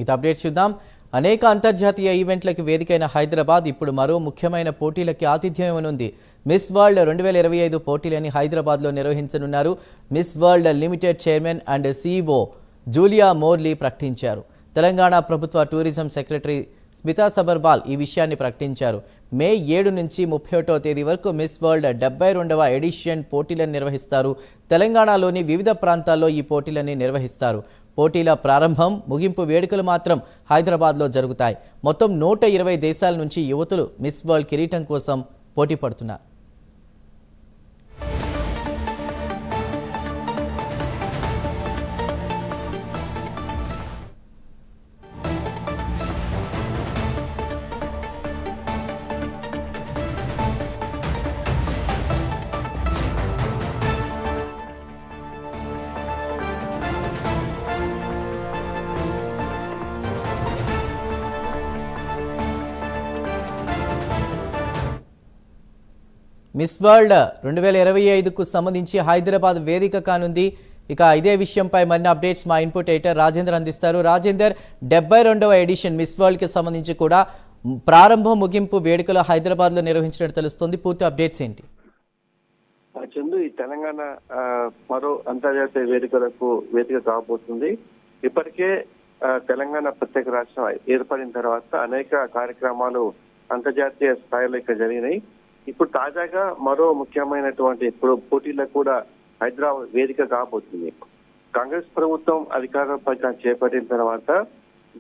ఈ అప్డేట్స్ చూద్దాం. అనేక అంతర్జాతీయ ఈవెంట్లకు వేదికైన హైదరాబాద్ ఇప్పుడు మరో ముఖ్యమైన పోటీలకి ఆతిథ్యం ఇవ్వనుంది. మిస్ వరల్డ్ 2025 పోటీలని హైదరాబాద్లో నిర్వహించనున్నారు. Miss world limited chairman and CEO Julia మోర్లీ ప్రకటించారు. తెలంగాణ ప్రభుత్వ టూరిజం సెక్రటరీ స్మితా సబర్వాల్ ఈ విషయాన్ని ప్రకటించారు. మే 7 నుంచి 31వ తేదీ వరకు మిస్ వరల్డ్ 72వ ఎడిషన్ పోటీలను నిర్వహిస్తారు. తెలంగాణలోని వివిధ ప్రాంతాల్లో ఈ పోటీలని నిర్వహిస్తారు. పోటీల ప్రారంభం, ముగింపు వేడుకలు మాత్రం హైదరాబాద్లో జరుగుతాయి. మొత్తం 120 దేశాల నుంచి యువతులు మిస్ వరల్డ్ కిరీటం కోసం పోటీ పడుతున్నారు. మిస్ వరల్డ్ 2025కు సంబంధించి హైదరాబాద్ వేదిక కానుంది. ఇక ఇదే విషయంపై మరిన్ని అప్డేట్స్ మా ఇన్పుట్ ఎడిటర్ రాజేందర్ అందిస్తారు. రాజేందర్, 72వ ఎడిషన్ మిస్ వరల్డ్కి సంబంధించి కూడా ప్రారంభం, ముగింపు వేడుకలు హైదరాబాద్లో నిర్వహించినట్టు తెలుస్తుంది. పూర్తి అప్డేట్స్ ఏంటి? చందు, ఈ తెలంగాణ మరో అంతర్జాతీయ వేదిక కాబోతుంది. ఇప్పటికే తెలంగాణ ప్రత్యేక రాష్ట్రం ఏర్పడిన తర్వాత అనేక కార్యక్రమాలు అంతర్జాతీయ స్థాయిలో ఇక్కడ జరిగినాయి. ఇప్పుడు తాజాగా మరో ముఖ్యమైనటువంటి పోటీలకు కూడా హైదరాబాద్ వేదిక కాబోతుంది. కాంగ్రెస్ ప్రభుత్వం అధికారంపై చేపట్టిన తర్వాత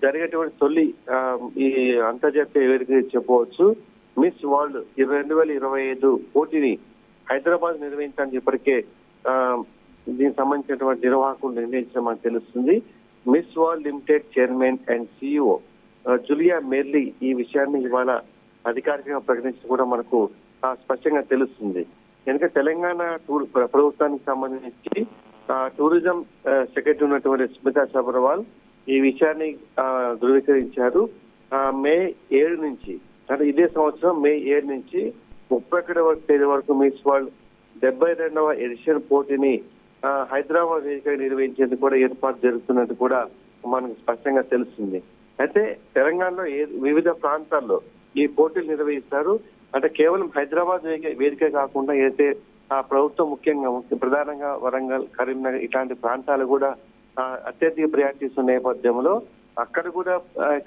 జరిగేటువంటి తొలి ఈ అంతర్జాతీయ వేదిక చెప్పవచ్చు. మిస్ వరల్డ్ 2025 పోటీని హైదరాబాద్ నిర్వహించడానికి ఇప్పటికే దీనికి సంబంధించినటువంటి నిర్వాహకులు నిర్ణయించడం మనకు తెలుస్తుంది. Miss world limited chairman and CEO Julia మోర్లీ ఈ విషయాన్ని ఇవాళ అధికారికంగా ప్రకటించడం కూడా మనకు స్పష్టంగా తెలుస్తుంది. ఎందుకంటే తెలంగాణ ప్రభుత్వానికి సంబంధించి టూరిజం సెక్రటరీ ఉన్నటువంటి స్మితా సబర్వాల్ ఈ విషయాన్ని ధృవీకరించారు. మే 7 నుంచి, అంటే ఇదే సంవత్సరం మే 7 నుంచి 31వ తేదీ వరకు మిస్ వరల్డ్ 72వ ఎడిషన్ పోటీని హైదరాబాద్ వేదిక నిర్వహించేందుకు కూడా ఏర్పాటు జరుగుతున్నట్టు కూడా మనకు స్పష్టంగా తెలుస్తుంది. అయితే తెలంగాణలో వివిధ ప్రాంతాల్లో ఈ పోటీలు నిర్వహిస్తారు. అంటే కేవలం హైదరాబాద్ వేదిక కాకుండా అయితే ప్రభుత్వం ముఖ్యంగా ప్రధానంగా వరంగల్, కరీంనగర్ ఇట్లాంటి ప్రాంతాలు కూడా అత్యధిక ప్రయారిటీస్ ఉన్న నేపథ్యంలో అక్కడ కూడా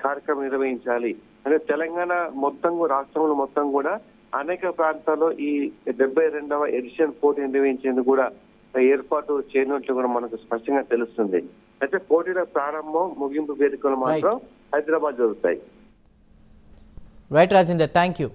కార్యక్రమం నిర్వహించాలి. అంటే తెలంగాణ మొత్తం, రాష్ట్రంలో మొత్తం కూడా అనేక ప్రాంతాల్లో ఈ 72వ ఎడిషన్ పోటీ నిర్వహించేందుకు కూడా ఏర్పాటు చేయనట్లు కూడా మనకు స్పష్టంగా తెలుస్తుంది. అయితే పోటీల ప్రారంభం, ముగింపు వేదికలు మాత్రం హైదరాబాద్ జరుగుతాయి. Right Rajender, thank you.